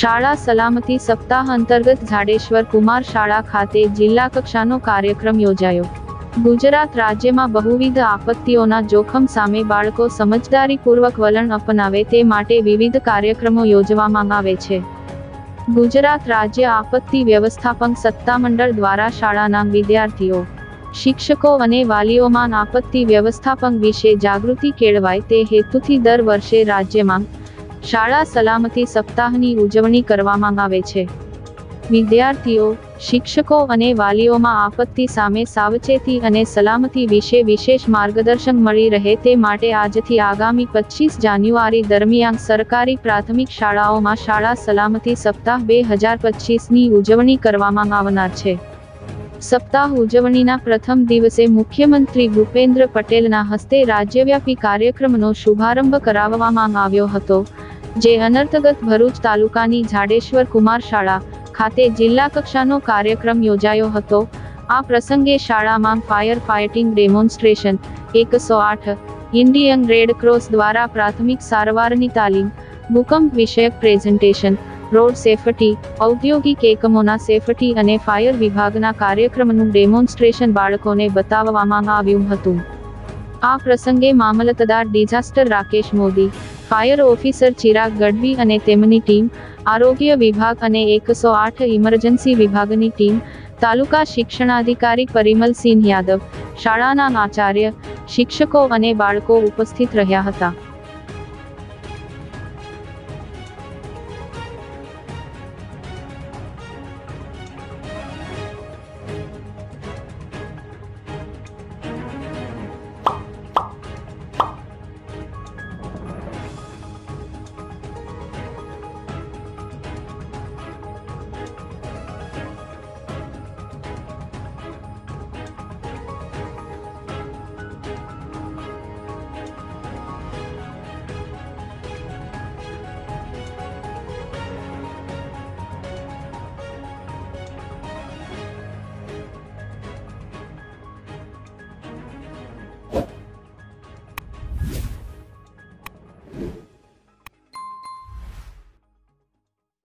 શાળા સલામતી સપ્તાહ અંતર્ગત જાડેશ્વર કુમાર શાળા ખાતે જિલ્લા કક્ષાનો કાર્યક્રમ યોજાયો। ગુજરાત રાજ્યમાં બહુવિધ આપત્તિઓના જોખમ સામે બાળકો સમજદારીપૂર્વક વલણ અપનાવે તે માટે વિવિધ કાર્યક્રમો યોજવામાં આવે છે। ગુજરાત રાજ્ય આપત્તિ વ્યવસ્થાપન સત્તામંડળ દ્વારા શાળાના વિદ્યાર્થીઓ, શિક્ષકો અને વાલીઓમાં આપત્તિ વ્યવસ્થાપન વિશે જાગૃતિ કેળવાય તે હેતુથી દર વર્ષે રાજ્યમાં શાળા સલામતી સપ્તાહની ઉજવણી કરવામાં આવે છે। વિદ્યાર્થીઓ, શિક્ષકો અને વાલીઓમાં આપત્તિ સામે સાવચેતી અને સલામતી વિશે વિશેષ માર્ગદર્શન મળી રહે તે માટે આજથી આગામી 25 જાન્યુઆરી દરમિયાન સરકારી પ્રાથમિક શાળાઓમાં શાળા સલામતી સપ્તાહ 2025ની ઉજવણી કરવામાં આવનાર છે। સપ્તાહ ઉજવણીના પ્રથમ દિવસે મુખ્યમંત્રી ભૂપેન્દ્ર પટેલના હસ્તે રાજ્યવ્યાપી કાર્યક્રમનો શુભારંભ કરાવવામાં આવ્યો હતો, જે અંતર્ગત ભરૂચ તાલુકાની જાડેશ્વર કુમાર શાળા ખાતે જિલ્લા કક્ષાનો કાર્યક્રમ યોજાયો હતો। આ પ્રસંગે શાળામાં fire fighting demonstration, 108, Indian red cross દ્વારા પ્રાથમિક સારવારની તાલીમ, ભૂકંપ વિષયક પ્રેઝન્ટેશન, રોડ સેફટી, ઔદ્યોગિક એકમોના સેફટી અને ફાયર વિભાગના કાર્યક્રમનું ડેમોન્સ્ટ્રેશન બાળકોને બતાવવામાં આવ્યું હતું। આ પ્રસંગે મામલતદાર disaster Rakesh Modi, fire officer Chirag Gadhvi અને તેમની ટીમ, આરોગ્ય વિભાગ અને 108 ઇમરજન્સી વિભાગની ટીમ, તાલુકા શિક્ષણાધિકારી પરિમલસિંહ યાદવ, શાળાના આચાર્ય, શિક્ષકો અને બાળકો ઉપસ્થિત રહ્યા હતા।